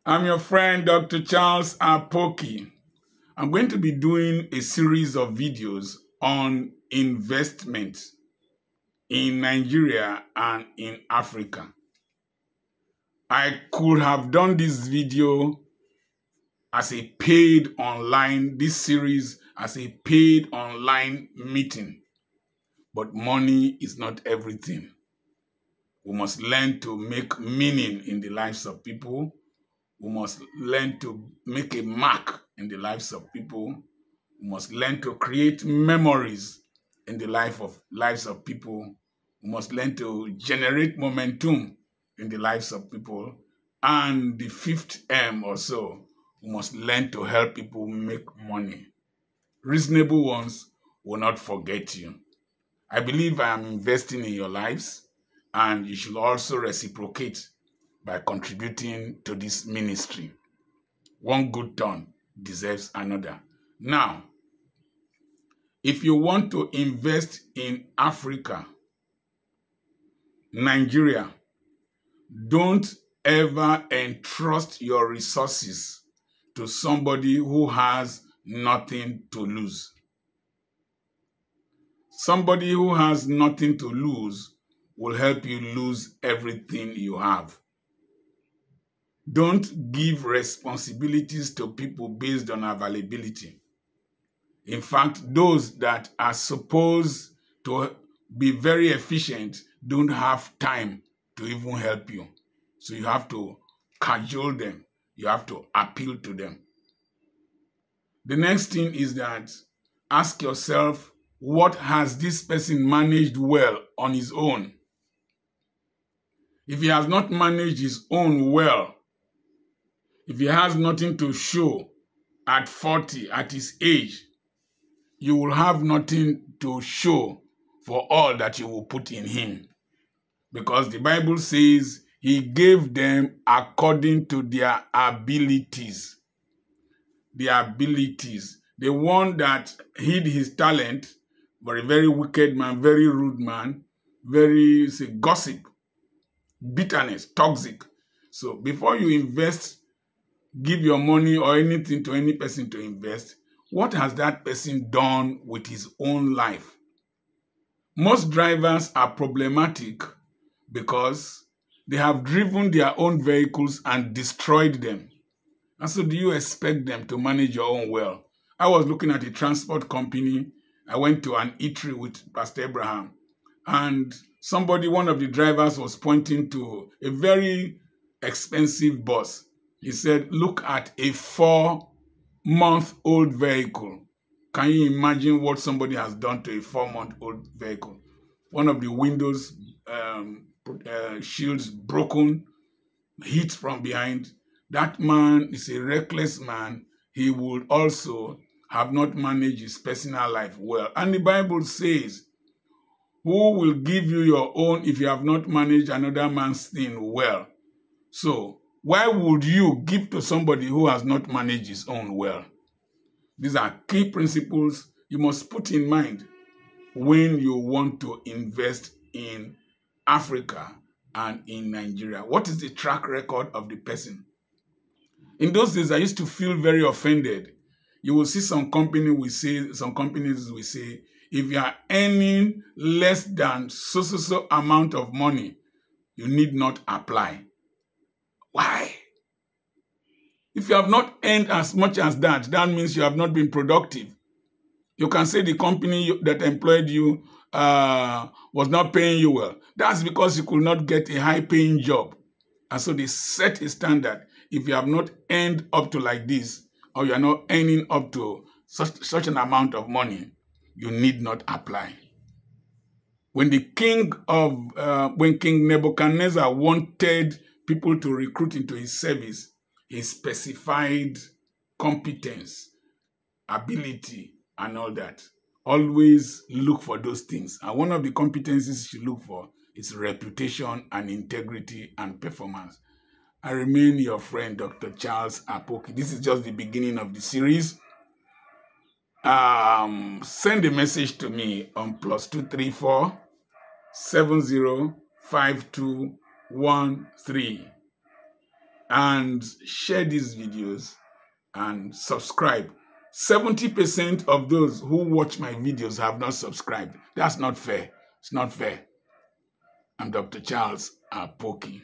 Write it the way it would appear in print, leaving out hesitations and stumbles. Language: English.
I'm your friend, Dr. Charles Apoki. I'm going to be doing a series of videos on investment in Nigeria and in Africa. I could have done this video as a paid online, this series as a paid online meeting. But money is not everything. We must learn to make meaning in the lives of people. We must learn to make a mark in the lives of people. We must learn to create memories in the lives of people. We must learn to generate momentum in the lives of people. And the fifth M or so, we must learn to help people make money. Reasonable ones will not forget you. I believe I am investing in your lives, and you should also reciprocate by contributing to this ministry. One good turn deserves another. Now, if you want to invest in Africa, Nigeria, don't ever entrust your resources to somebody who has nothing to lose. Somebody who has nothing to lose will help you lose everything you have. Don't give responsibilities to people based on availability. In fact, those that are supposed to be very efficient don't have time to even help you. So you have to cajole them. You have to appeal to them. The next thing is that ask yourself, what has this person managed well on his own? If he has not managed his own well, if he has nothing to show at 40, at his age, you will have nothing to show for all that you will put in him. Because the Bible says he gave them according to their abilities. Their abilities. The one that hid his talent, but a very wicked man, very rude man, very gossip, bitterness, toxic. So before you invest, give your money or anything to any person to invest, what has that person done with his own life? Most drivers are problematic because they have driven their own vehicles and destroyed them. And so do you expect them to manage your own well? I was looking at a transport company. I went to an eatery with Pastor Abraham, and one of the drivers was pointing to a very expensive bus. He said, look at a 4-month-old vehicle. Can you imagine what somebody has done to a 4-month-old vehicle? One of the windows shields broken, hit from behind. That man is a reckless man. He would also have not managed his personal life well. And the Bible says, who will give you your own if you have not managed another man's thing well? So, why would you give to somebody who has not managed his own well? These are key principles you must put in mind when you want to invest in Africa and in Nigeria. What is the track record of the person? In those days, I used to feel very offended. You will see some companies will say, if you are earning less than so amount of money, you need not apply. Why? If you have not earned as much as that, that means you have not been productive. You can say the company that employed you was not paying you well. That's because you could not get a high-paying job. And so they set a standard. If you have not earned up to like this, or you are not earning up to such an amount of money, you need not apply. When King Nebuchadnezzar wanted people to recruit into his service, he specified competence, ability, and all that. Always look for those things. And one of the competencies you look for is reputation and integrity and performance. I remain your friend, Dr. Charles Apoki. This is just the beginning of the series. Send a message to me on +234 705213. and share these videos and subscribe. 70% of those who watch my videos have not subscribed. That's not fair. It's not fair. I'm Dr. Charles Apoki.